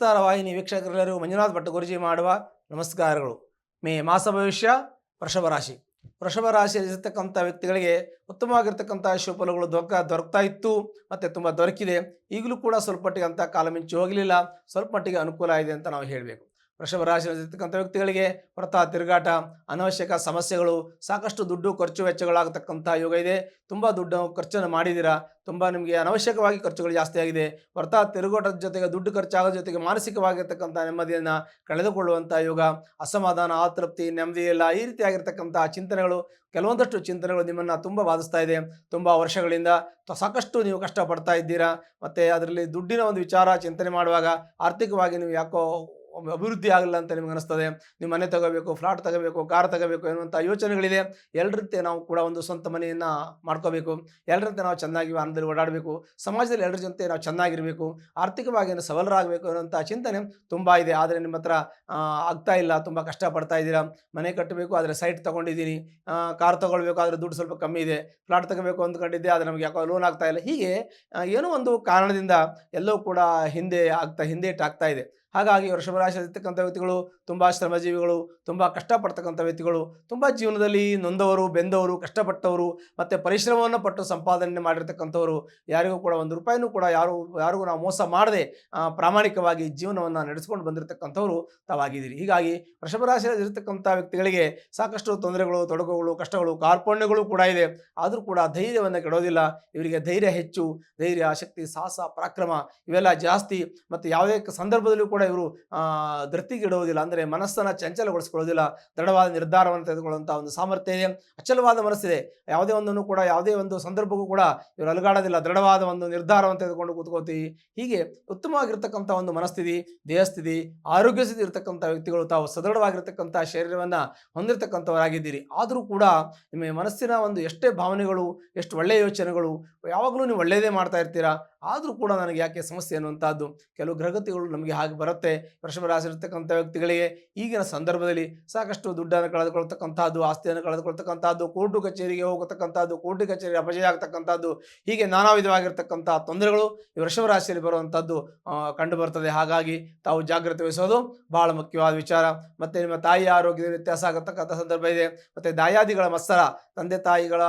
ವಿಸ್ತಾರ ವಾಹಿನಿ ವೀಕ್ಷಕರೆಲ್ಲರಿಗೂ ಮಂಜುನಾಥ್ ಭಟ್ ಗುರುಜಿ ಮಾಡುವ ನಮಸ್ಕಾರಗಳು. ಮಾಸ ಭವಿಷ್ಯ ವೃಷಭ ರಾಶಿ. ವೃಷಭ ರಾಶಿಯಲ್ಲಿರ್ತಕ್ಕಂಥ ವ್ಯಕ್ತಿಗಳಿಗೆ ಉತ್ತಮವಾಗಿರ್ತಕ್ಕಂಥ ಶುಭಫಲಗಳು ದೊರಕ್ತಾ ಇತ್ತು, ಮತ್ತು ತುಂಬ ದೊರಕಿದೆ. ಈಗಲೂ ಕೂಡ ಸ್ವಲ್ಪ ಮಟ್ಟಿಗೆ ಅಂತ ಕಾಲ ಮಿಂಚು ಹೋಗಲಿಲ್ಲ, ಸ್ವಲ್ಪ ಮಟ್ಟಿಗೆ ಅನುಕೂಲ ಇದೆ ಅಂತ ನಾವು ಹೇಳಬೇಕು. ವೃಷಭ ರಾಶಿಯಲ್ಲಿರ್ತಕ್ಕಂಥ ವ್ಯಕ್ತಿಗಳಿಗೆ ಹೊರತ ತಿರುಗಾಟ, ಅನವಶ್ಯಕ ಸಮಸ್ಯೆಗಳು, ಸಾಕಷ್ಟು ದುಡ್ಡು ಖರ್ಚು ವೆಚ್ಚಗಳಾಗತಕ್ಕಂಥ ಯೋಗ ಇದೆ. ತುಂಬ ದುಡ್ಡು ಖರ್ಚನ್ನು ಮಾಡಿದ್ದೀರಾ, ತುಂಬ ನಿಮಗೆ ಅನವಶ್ಯಕವಾಗಿ ಖರ್ಚುಗಳು ಜಾಸ್ತಿ ಆಗಿದೆ. ಹೊರತ ತಿರುಗಾಟದ ಜೊತೆಗೆ ದುಡ್ಡು ಖರ್ಚಾಗೋದ್ರ ಜೊತೆಗೆ ಮಾನಸಿಕವಾಗಿರ್ತಕ್ಕಂಥ ನೆಮ್ಮದಿಯನ್ನು ಕಳೆದುಕೊಳ್ಳುವಂಥ ಯೋಗ, ಅಸಮಾಧಾನ, ಅತೃಪ್ತಿ, ನೆಮ್ಮದಿ ಇಲ್ಲ, ಈ ರೀತಿಯಾಗಿರ್ತಕ್ಕಂಥ ಚಿಂತನೆಗಳು, ಕೆಲವೊಂದಷ್ಟು ಚಿಂತನೆಗಳು ನಿಮ್ಮನ್ನು ತುಂಬ ಬಾಧಿಸ್ತಾ ಇದೆ. ತುಂಬ ವರ್ಷಗಳಿಂದ ಸಾಕಷ್ಟು ನೀವು ಕಷ್ಟಪಡ್ತಾ ಇದ್ದೀರಾ, ಮತ್ತು ಅದರಲ್ಲಿ ದುಡ್ಡಿನ ಒಂದು ವಿಚಾರ ಚಿಂತನೆ ಮಾಡುವಾಗ ಆರ್ಥಿಕವಾಗಿ ನೀವು ಯಾಕೋ ಅಭಿವೃದ್ಧಿ ಆಗಲ್ಲ ಅಂತ ನಿಮ್ಗೆ ಅನಿಸ್ತದೆ. ನೀವು ಮನೆ ತಗೋಬೇಕು, ಫ್ಲಾಟ್ ತಗೋಬೇಕು, ಕಾರ್ ತಗೋಬೇಕು ಎನ್ನುವಂಥ ಯೋಚನೆಗಳಿದೆ. ಎಲ್ಲರಂತೆ ನಾವು ಕೂಡ ಒಂದು ಸ್ವಂತ ಮನೆಯನ್ನು ಮಾಡ್ಕೋಬೇಕು, ಎಲ್ಲರಂತೆ ನಾವು ಚೆನ್ನಾಗಿ ವಾಹನದಲ್ಲಿ ಓಡಾಡಬೇಕು, ಸಮಾಜದಲ್ಲಿ ಎಲ್ಲರ ಜೊತೆ ನಾವು ಚೆನ್ನಾಗಿರಬೇಕು, ಆರ್ಥಿಕವಾಗಿ ಸಬಲರಾಗಬೇಕು ಅನ್ನೋಂಥ ಚಿಂತನೆ ತುಂಬ ಇದೆ. ಆದರೆ ನಿಮ್ಮ ಹತ್ರ ಆಗ್ತಾ ಇಲ್ಲ, ತುಂಬ ಕಷ್ಟಪಡ್ತಾ ಇದ್ದೀರಾ. ಮನೆ ಕಟ್ಟಬೇಕು ಆದರೆ ಸೈಟ್ ತೊಗೊಂಡಿದ್ದೀನಿ, ಕಾರ್ ತೊಗೊಳ್ಬೇಕು ಆದರೆ ದುಡ್ಡು ಸ್ವಲ್ಪ ಕಮ್ಮಿ ಇದೆ, ಫ್ಲಾಟ್ ತಗೋಬೇಕು ಅಂದ್ಕೊಂಡಿದ್ದೆ ಆದರೆ ನಮಗೆ ಯಾಕೋ ಲೋನ್ ಆಗ್ತಾ ಇಲ್ಲ. ಹೀಗೆ ಏನೋ ಒಂದು ಕಾರಣದಿಂದ ಎಲ್ಲವೂ ಕೂಡ ಹಿಂದೇಟು ಆಗ್ತಾ ಇದೆ. ಹಾಗಾಗಿ ವೃಷಭ ರಾಶಿಯಲ್ಲಿರ್ತಕ್ಕಂಥ ವ್ಯಕ್ತಿಗಳು ತುಂಬ ಶ್ರಮಜೀವಿಗಳು, ತುಂಬ ಕಷ್ಟಪಡ್ತಕ್ಕಂಥ ವ್ಯಕ್ತಿಗಳು, ತುಂಬ ಜೀವನದಲ್ಲಿ ನೊಂದವರು, ಬೆಂದವರು, ಕಷ್ಟಪಟ್ಟವರು, ಮತ್ತು ಪರಿಶ್ರಮವನ್ನು ಪಟ್ಟು ಸಂಪಾದನೆ ಮಾಡಿರ್ತಕ್ಕಂಥವ್ರು. ಯಾರಿಗೂ ಕೂಡ ಒಂದು ರೂಪಾಯಿನೂ ಕೂಡ ಯಾರಿಗೂ ನಾವು ಮೋಸ ಮಾಡದೆ ಪ್ರಾಮಾಣಿಕವಾಗಿ ಜೀವನವನ್ನು ನಡೆಸ್ಕೊಂಡು ಬಂದಿರತಕ್ಕಂಥವ್ರು ತಾವಾಗಿದ್ದೀರಿ. ಹೀಗಾಗಿ ವೃಷಭ ರಾಶಿಯಲ್ಲಿರ್ತಕ್ಕಂಥ ವ್ಯಕ್ತಿಗಳಿಗೆ ಸಾಕಷ್ಟು ತೊಂದರೆಗಳು, ತೊಡಕುಗಳು, ಕಷ್ಟಗಳು, ಕಾರ್ಪಣ್ಯಗಳು ಕೂಡ ಇದೆ. ಆದರೂ ಕೂಡ ಧೈರ್ಯವನ್ನು ಕೆಡೋದಿಲ್ಲ. ಇವರಿಗೆ ಧೈರ್ಯ ಹೆಚ್ಚು. ಧೈರ್ಯ, ಶಕ್ತಿ, ಸಾಹಸ, ಪರಾಕ್ರಮ ಇವೆಲ್ಲ ಜಾಸ್ತಿ. ಮತ್ತು ಯಾವುದೇ ಸಂದರ್ಭದಲ್ಲೂ ಕೂಡ ಇವರು ಧೃತಿಗಿಡುವುದಿಲ್ಲ, ಅಂದರೆ ಮನಸ್ಸನ್ನು ಚಂಚಲಗೊಳಿಸ್ಕೊಳ್ಳೋದಿಲ್ಲ. ದೃಢವಾದ ನಿರ್ಧಾರವನ್ನು ತೆಗೆದುಕೊಳ್ಳುವಂಥ ಒಂದು ಸಾಮರ್ಥ್ಯ ಇದೆ. ಅಚಲವಾದ ಮನಸ್ಸಿದೆ. ಯಾವುದೇ ಒಂದನ್ನು ಕೂಡ ಯಾವುದೇ ಒಂದು ಸಂದರ್ಭಕ್ಕೂ ಕೂಡ ಇವರು ಅಲುಗಾಡೋದಿಲ್ಲ. ದೃಢವಾದ ಒಂದು ನಿರ್ಧಾರವನ್ನು ತೆಗೆದುಕೊಂಡು ಕೂತ್ಕೋತೀವಿ. ಹೀಗೆ ಉತ್ತಮವಾಗಿರ್ತಕ್ಕಂಥ ಒಂದು ಮನಸ್ಥಿತಿ, ದೇಹಸ್ಥಿತಿ, ಆರೋಗ್ಯ ಸ್ಥಿತಿ ಇರತಕ್ಕಂಥ ವ್ಯಕ್ತಿಗಳು. ತಾವು ಸದೃಢವಾಗಿರ್ತಕ್ಕಂಥ ಶರೀರವನ್ನು ಹೊಂದಿರತಕ್ಕಂಥವರಾಗಿದ್ದೀರಿ. ಆದರೂ ಕೂಡ ನಿಮ್ಮ ಮನಸ್ಸಿನ ಒಂದು ಎಷ್ಟೇ ಭಾವನೆಗಳು, ಎಷ್ಟು ಒಳ್ಳೆಯ ಯೋಚನೆಗಳು, ಯಾವಾಗಲೂ ನೀವು ಒಳ್ಳೆಯದೇ ಮಾಡ್ತಾ ಇರ್ತೀರಾ. ಆದರೂ ಕೂಡ ನನಗೆ ಯಾಕೆ ಸಮಸ್ಯೆ ಅನ್ನುವಂಥದ್ದು ಕೆಲವು ಗ್ರಹಗತಿಗಳು ನಮಗೆ ಹಾಗೆ ಬರುತ್ತೆ. ವೃಷಭ ರಾಶಿ ಇರ್ತಕ್ಕಂಥ ವ್ಯಕ್ತಿಗಳಿಗೆ ಈಗಿನ ಸಂದರ್ಭದಲ್ಲಿ ಸಾಕಷ್ಟು ದುಡ್ಡನ್ನು ಕಳೆದುಕೊಳ್ತಕ್ಕಂಥದ್ದು, ಆಸ್ತಿಯನ್ನು ಕಳೆದುಕೊಳ್ತಕ್ಕಂಥದ್ದು, ಕೋರ್ಟು ಕಚೇರಿಗೆ ಹೋಗತಕ್ಕಂಥದ್ದು, ಕೋರ್ಟು ಕಚೇರಿ ಅಪಜಯ ಆಗ್ತಕ್ಕಂಥದ್ದು, ಹೀಗೆ ನಾನಾ ವಿಧವಾಗಿರ್ತಕ್ಕಂಥ ತೊಂದರೆಗಳು ಈ ವೃಷಭ ರಾಶಿಯಲ್ಲಿ ಬರುವಂಥದ್ದು ಕಂಡು ಬರ್ತದೆ. ಹಾಗಾಗಿ ತಾವು ಜಾಗ್ರತೆ ವಹಿಸೋದು ಬಹಳ ಮುಖ್ಯವಾದ ವಿಚಾರ. ಮತ್ತು ನಿಮ್ಮ ತಾಯಿಯ ಆರೋಗ್ಯದ ವ್ಯತ್ಯಾಸ ಆಗತಕ್ಕಂಥ ಸಂದರ್ಭ ಇದೆ. ಮತ್ತು ದಾಯಾದಿಗಳ ಮತ್ಸರ, ತಂದೆ ತಾಯಿಗಳ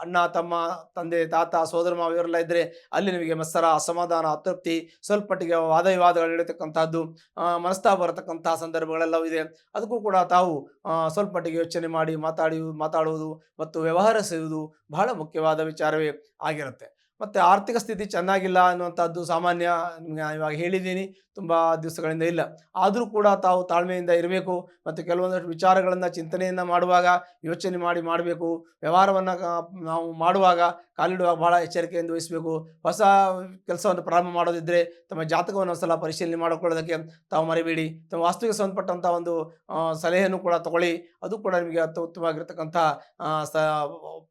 ಅಣ್ಣ ತಮ್ಮ, ತಂದೆ ತಾತ, ಸೋದರ ಮಾವ ಇವರೆಲ್ಲ ಇದ್ದರೆ ಅಲ್ಲಿ ನಿಮಗೆ ಮತ್ಸರ, ಅಸಮಾಧಾನ, ಅತೃಪ್ತಿ, ಸ್ವಲ್ಪ ಮಟ್ಟಿಗೆ ವಾದ ವಿವಾದಗಳು ನಡೀತಕ್ಕಂಥದ್ದು, ಮನಸ್ತಾಪ ಬರತಕ್ಕಂತಹ ಸಂದರ್ಭಗಳೆಲ್ಲವೂ ಇದೆ. ಅದಕ್ಕೂ ಕೂಡ ತಾವು ಸ್ವಲ್ಪ ಮಟ್ಟಿಗೆ ಯೋಚನೆ ಮಾಡಿ ಮಾತಾಡುವುದು ಮತ್ತು ವ್ಯವಹರಿಸುವುದು ಬಹಳ ಮುಖ್ಯವಾದ ವಿಚಾರವೇ ಆಗಿರುತ್ತೆ. ಮತ್ತು ಆರ್ಥಿಕ ಸ್ಥಿತಿ ಚೆನ್ನಾಗಿಲ್ಲ ಅನ್ನುವಂಥದ್ದು ಸಾಮಾನ್ಯ, ನಿಮಗೆ ಇವಾಗ ಹೇಳಿದ್ದೀನಿ, ತುಂಬ ದಿವಸಗಳಿಂದ ಇಲ್ಲ. ಆದರೂ ಕೂಡ ತಾವು ತಾಳ್ಮೆಯಿಂದ ಇರಬೇಕು. ಮತ್ತು ಕೆಲವೊಂದಷ್ಟು ವಿಚಾರಗಳನ್ನು ಚಿಂತನೆಯನ್ನು ಮಾಡುವಾಗ ಯೋಚನೆ ಮಾಡಬೇಕು. ವ್ಯವಹಾರವನ್ನು ನಾವು ಮಾಡುವಾಗ, ಕಾಲಿಡುವಾಗ ಭಾಳ ಎಚ್ಚರಿಕೆಯಿಂದ ವಹಿಸಬೇಕು. ಹೊಸ ಕೆಲಸವನ್ನು ಪ್ರಾರಂಭ ಮಾಡೋದಿದ್ದರೆ ತಮ್ಮ ಜಾತಕವನ್ನು ಸಲ ಪರಿಶೀಲನೆ ಮಾಡಿಕೊಳ್ಳೋದಕ್ಕೆ ತಾವು ಮರಿಬೇಡಿ. ತಮ್ಮ ವಾಸ್ತುವಿಗೆ ಸಂಬಂಧಪಟ್ಟಂಥ ಒಂದು ಸಲಹೆಯನ್ನು ಕೂಡ ತಗೊಳ್ಳಿ. ಅದು ಕೂಡ ನಿಮಗೆ ಉತ್ತಮವಾಗಿರ್ತಕ್ಕಂಥ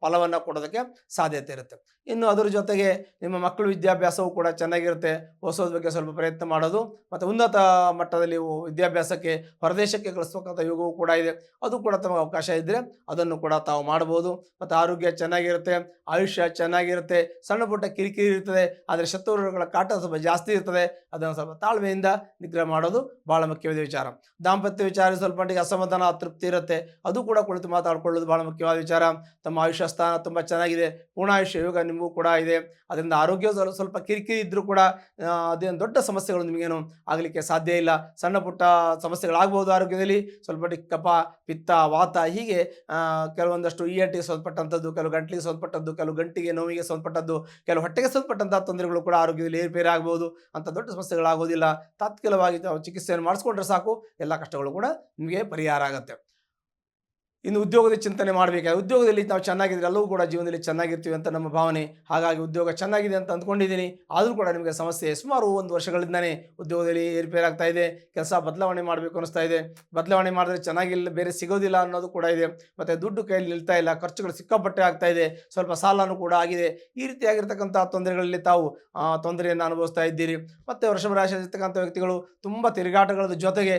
ಫಲವನ್ನು ಕೊಡೋದಕ್ಕೆ ಸಾಧ್ಯತೆ ಇರುತ್ತೆ. ಇನ್ನು ಅದರ ಜೊತೆಗೆ ನಿಮ್ಮ ಮಕ್ಕಳ ವಿದ್ಯಾಭ್ಯಾಸವೂ ಕೂಡ ಚೆನ್ನಾಗಿರುತ್ತೆ. ಓದಿಸೋದ್ರ ಬಗ್ಗೆ ಸ್ವಲ್ಪ ಪ್ರಯತ್ನ ಮಾಡೋದು, ಮತ್ತು ಉನ್ನತ ಮಟ್ಟದಲ್ಲಿ ವಿದ್ಯಾಭ್ಯಾಸಕ್ಕೆ ಹೊರದೇಶಕ್ಕೆ ಕಳಿಸ್ತಕ್ಕಂಥ ಯೋಗವೂ ಕೂಡ ಇದೆ. ಅದು ಕೂಡ ತಮಗೆ ಅವಕಾಶ ಇದ್ದರೆ ಅದನ್ನು ಕೂಡ ತಾವು ಮಾಡ್ಬೋದು. ಮತ್ತು ಆರೋಗ್ಯ ಚೆನ್ನಾಗಿರುತ್ತೆ, ಆಯುಷ್ಯ ಚೆನ್ನಾಗಿರುತ್ತೆ. ಸಣ್ಣ ಪುಟ್ಟ ಕಿರಿಕಿರಿ ಇರ್ತದೆ, ಆದರೆ ಶತ್ರುಗಳ ಕಾಟ ಸ್ವಲ್ಪ ಜಾಸ್ತಿ ಇರ್ತದೆ. ಅದನ್ನು ಸ್ವಲ್ಪ ತಾಳ್ಮೆಯಿಂದ ನಿಗ್ರಹ ಮಾಡೋದು ಭಾಳ ಮುಖ್ಯವಾದ ವಿಚಾರ. ದಾಂಪತ್ಯ ವಿಚಾರ ಸ್ವಲ್ಪ ಮಟ್ಟಿಗೆ ಅಸಮಾಧಾನ, ಅತೃಪ್ತಿ ಇರುತ್ತೆ. ಅದು ಕೂಡ ಕುಳಿತು ಮಾತಾಡ್ಕೊಳ್ಳೋದು ಭಾಳ ಮುಖ್ಯವಾದ ವಿಚಾರ. ತಮ್ಮ ಆಯುಷ್ಯ ಸ್ಥಾನ ತುಂಬ ಚೆನ್ನಾಗಿದೆ, ಪೂರ್ಣಾಯುಷ್ಯ ಯೋಗ ನಿಮಗೂ ಕೂಡ ಇದೆ. ಅದರಿಂದ ಆರೋಗ್ಯ ಸ್ವಲ್ಪ ಕಿರಿಕಿರಿ ಇದ್ದರೂ ಕೂಡ ಅದೇನು ದೊಡ್ಡ ಸಮಸ್ಯೆಗಳು ನಿಮಗೇನು ಆಗಲಿಕ್ಕೆ ಸಾಧ್ಯ ಇಲ್ಲ. ಸಣ್ಣ ಪುಟ್ಟ ಸಮಸ್ಯೆಗಳಾಗ್ಬೋದು ಆರೋಗ್ಯದಲ್ಲಿ, ಸ್ವಲ್ಪ ಮಟ್ಟಿಗೆ ಕಫ, ಪಿತ್ತ, ವಾತ, ಹೀಗೆ ಕೆಲವೊಂದಷ್ಟು ENTಗೆ ಸಂಬಂಧಪಟ್ಟಂಥದ್ದು, ಕೆಲವು ಗಂಟಲಿಗೆ ಸಂಬಂಧಪಟ್ಟದ್ದು, ಕೆಲವು ಗಂಟಿಗೆ ನೋವಿಗೆ ಸಂಬಂಧಪಟ್ಟದ್ದು, ಕೆಲವು ಹೊಟ್ಟೆಗೆ ಸಂಬಂಧಪಟ್ಟಂಥ ತೊಂದರೆಗಳು ಕೂಡ ಆರೋಗ್ಯದಲ್ಲಿ ಏರ್ಪೇರು ಆಗ್ಬೋದು. ಅಂಥ ದೊಡ್ಡ ಸಮಸ್ಯೆಗಳಾಗೋದಿಲ್ಲ. ತಾತ್ಕಾಲಿಕವಾಗಿ ತಾವು ಚಿಕಿತ್ಸೆಯನ್ನು ಮಾಡಿಸ್ಕೊಂಡ್ರೆ ಸಾಕು, ಎಲ್ಲ ಕಷ್ಟಗಳು ಕೂಡ ನಿಮಗೆ ಪರಿಹಾರ ಆಗುತ್ತೆ. ಇನ್ನು ಉದ್ಯೋಗದ ಚಿಂತನೆ ಮಾಡಬೇಕಾದ್ರೆ, ಉದ್ಯೋಗದಲ್ಲಿ ನಾವು ಚೆನ್ನಾಗಿದ್ರೆ ಎಲ್ಲವೂ ಕೂಡ ಜೀವನದಲ್ಲಿ ಚೆನ್ನಾಗಿರ್ತೀವಿ ಅಂತ ನಮ್ಮ ಭಾವನೆ. ಹಾಗಾಗಿ ಉದ್ಯೋಗ ಚೆನ್ನಾಗಿದೆ ಅಂತ ಅಂದ್ಕೊಂಡಿದ್ದೀನಿ. ಆದರೂ ಕೂಡ ನಿಮಗೆ ಸಮಸ್ಯೆ ಸುಮಾರು 1 ವರ್ಷಗಳಿಂದಲೇ ಉದ್ಯೋಗದಲ್ಲಿ ಏರ್ಪೇರಾಗ್ತಾ ಇದೆ. ಕೆಲಸ ಬದಲಾವಣೆ ಮಾಡಬೇಕು ಅನ್ನಿಸ್ತಾ ಇದೆ. ಬದಲಾವಣೆ ಮಾಡಿದ್ರೆ ಚೆನ್ನಾಗಿಲ್ಲ, ಬೇರೆ ಸಿಗೋದಿಲ್ಲ ಅನ್ನೋದು ಕೂಡ ಇದೆ. ಮತ್ತು ದುಡ್ಡು ಕೈಯಲ್ಲಿ ನಿಲ್ತಾ ಇಲ್ಲ, ಖರ್ಚುಗಳು ಸಿಕ್ಕಾಪಟ್ಟೆ ಆಗ್ತಾ ಇದೆ, ಸ್ವಲ್ಪ ಸಾಲನೂ ಕೂಡ ಆಗಿದೆ. ಈ ರೀತಿಯಾಗಿರ್ತಕ್ಕಂಥ ತೊಂದರೆಗಳಲ್ಲಿ ತಾವು ತೊಂದರೆಯನ್ನು ಅನುಭವಿಸ್ತಾ ಇದ್ದೀರಿ. ಮತ್ತು ವೃಷಭ ರಾಶಿಯಲ್ಲಿರ್ತಕ್ಕಂಥ ವ್ಯಕ್ತಿಗಳು ತುಂಬ ತಿರುಗಾಟಗಳ ಜೊತೆಗೆ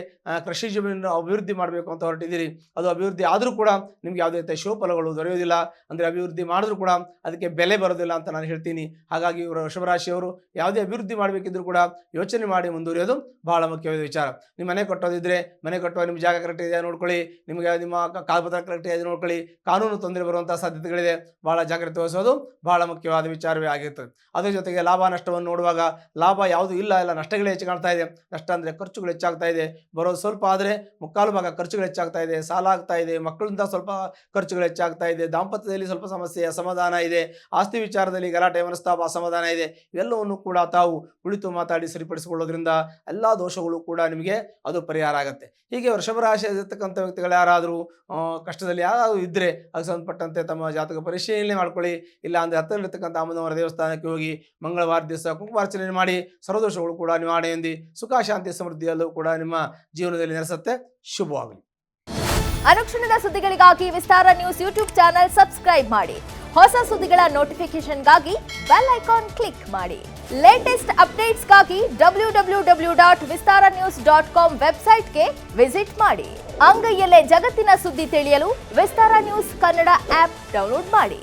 ಕೃಷಿ ಜಮೀನನ್ನು ಅಭಿವೃದ್ಧಿ ಮಾಡಬೇಕು ಅಂತ ಹೊರಟಿದ್ದೀರಿ. ಅದು ಅಭಿವೃದ್ಧಿ ಆದರೂ ಕೂಡ ನಿಮ್ಗೆ ಯಾವುದೇ ರೀತಿಯ ಶುಭ ಫಲಗಳು ದೊರೆಯೋದಿಲ್ಲ. ಅಂದರೆ ಅಭಿವೃದ್ಧಿ ಮಾಡಿದ್ರು ಕೂಡ ಅದಕ್ಕೆ ಬೆಲೆ ಬರೋದಿಲ್ಲ ಅಂತ ನಾನು ಹೇಳ್ತೀನಿ. ಹಾಗಾಗಿ ಇವರು ವೃಷಭರಾಶಿಯವರು ಯಾವುದೇ ಅಭಿವೃದ್ಧಿ ಮಾಡಬೇಕಿದ್ರು ಕೂಡ ಯೋಚನೆ ಮಾಡಿ ಮುಂದುವರಿಯೋದು ಬಹಳ ಮುಖ್ಯವಾದ ವಿಚಾರ. ನಿಮ್ಮ ಮನೆ ಕಟ್ಟೋದಿದ್ರೆ ಮನೆ ಕಟ್ಟುವ ನಿಮ್ಮ ಜಾಗ ಕರೆಕ್ಟ್ ಇದೆಯಾ ನೋಡ್ಕೊಳ್ಳಿ, ನಿಮಗೆ ನಿಮ್ಮ ಕಾಗದಪತ್ರ ಕರೆಕ್ಟ್ ಇದೆ ನೋಡ್ಕೊಳ್ಳಿ. ಕಾನೂನು ತೊಂದರೆ ಬರುವಂತಹ ಸಾಧ್ಯತೆಗಳಿದೆ, ಬಹಳ ಜಾಗ್ರತೆ ವಹಿಸೋದು ಬಹಳ ಮುಖ್ಯವಾದ ವಿಚಾರವೇ ಆಗಿರ್ತದೆ. ಅದರ ಜೊತೆಗೆ ಲಾಭ ನಷ್ಟವನ್ನು ನೋಡುವಾಗ ಲಾಭ ಯಾವುದು ಇಲ್ಲ, ಎಲ್ಲ ನಷ್ಟಗಳೇ ಹೆಚ್ಚು ಕಾಣ್ತಾ ಇದೆ. ನಷ್ಟ ಅಂದರೆ ಖರ್ಚುಗಳು ಹೆಚ್ಚಾಗ್ತಾ ಇದೆ, ಬರೋದು ಸ್ವಲ್ಪ ಆದರೆ ಮುಕ್ಕಾಲು ಭಾಗ ಖರ್ಚುಗಳು ಹೆಚ್ಚಾಗ್ತಾ ಇದೆ, ಸಾಲ ಆಗ್ತಾ ಇದೆ, ಮಕ್ಕಳಿಂದ ಸ್ವಲ್ಪ ಖರ್ಚುಗಳು ಹೆಚ್ಚಾಗ್ತಾ ಇದೆ, ದಾಂಪತ್ಯದಲ್ಲಿ ಸ್ವಲ್ಪ ಸಮಸ್ಯೆ ಅಸಮಾಧಾನ ಇದೆ, ಆಸ್ತಿ ವಿಚಾರದಲ್ಲಿ ಗಲಾಟೆ ಮನಸ್ತಾಪ ಅಸಮಾಧಾನ ಇದೆ. ಇವೆಲ್ಲವನ್ನು ಕೂಡ ತಾವು ಕುಳಿತು ಮಾತಾಡಿ ಸರಿಪಡಿಸಿಕೊಳ್ಳೋದ್ರಿಂದ ಎಲ್ಲ ದೋಷಗಳು ಕೂಡ ನಿಮಗೆ ಅದು ಪರಿಹಾರ ಆಗುತ್ತೆ. ಹೀಗೆ ವೃಷಭ ರಾಶಿಯಲ್ಲಿರ್ತಕ್ಕಂಥ ವ್ಯಕ್ತಿಗಳು ಯಾರಾದರೂ ಕಷ್ಟದಲ್ಲಿ ಯಾರಾದರೂ ಇದ್ದರೆ ಅದಕ್ಕೆ ಸಂಬಂಧಪಟ್ಟಂತೆ ತಮ್ಮ ಜಾತಕ ಪರಿಶೀಲನೆ ಮಾಡ್ಕೊಳ್ಳಿ. ಇಲ್ಲ ಅಂದರೆ ಹತ್ತಿರಲ್ಲಿರ್ತಕ್ಕಂಥ ಅಮ್ಮನವರ ದೇವಸ್ಥಾನಕ್ಕೆ ಹೋಗಿ ಮಂಗಳವಾರ ದಿವಸ ಕುಂಕುಮಾರ್ಚನೆ ಮಾಡಿ ಸರ್ವದೋಷಗಳು ಕೂಡ ನಿವಾರಣೆ ಹೊಂದಿ ಸುಖ ಶಾಂತಿ ಸಮೃದ್ಧಿಯಲ್ಲೂ ಕೂಡ ನಿಮ್ಮ ಜೀವನದಲ್ಲಿ ನೆಲೆಸುತ್ತೆ. ಶುಭವಾಗಲಿ. ಅನುಕ್ಷಣದ ಸುದ್ದಿಗಳಿಗಾಗಿ ವಿಸ್ತಾರ ನ್ಯೂಸ್ ಯೂಟ್ಯೂಬ್ ಚಾನೆಲ್ ಸಬ್ಸ್ಕ್ರೈಬ್ ಮಾಡಿ. ಹೊಸ ಸುದ್ದಿಗಳ ನೋಟಿಫಿಕೇಶನ್ಗಾಗಿ ಬೆಲ್ ಐಕಾನ್ ಕ್ಲಿಕ್ ಮಾಡಿ. ಲೇಟೆಸ್ಟ್ ಅಪ್ಡೇಟ್ಸ್ಗಾಗಿ www.vistaranews.com ವೆಬ್ಸೈಟ್ಗೆ ವಿಸಿಟ್ ಮಾಡಿ. ಅಂಗೈಯಲ್ಲೇ ಜಗತ್ತಿನ ಸುದ್ದಿ ತಿಳಿಯಲು ವಿಸ್ತಾರ ನ್ಯೂಸ್ ಕನ್ನಡ ಆಪ್ ಡೌನ್ಲೋಡ್ ಮಾಡಿ.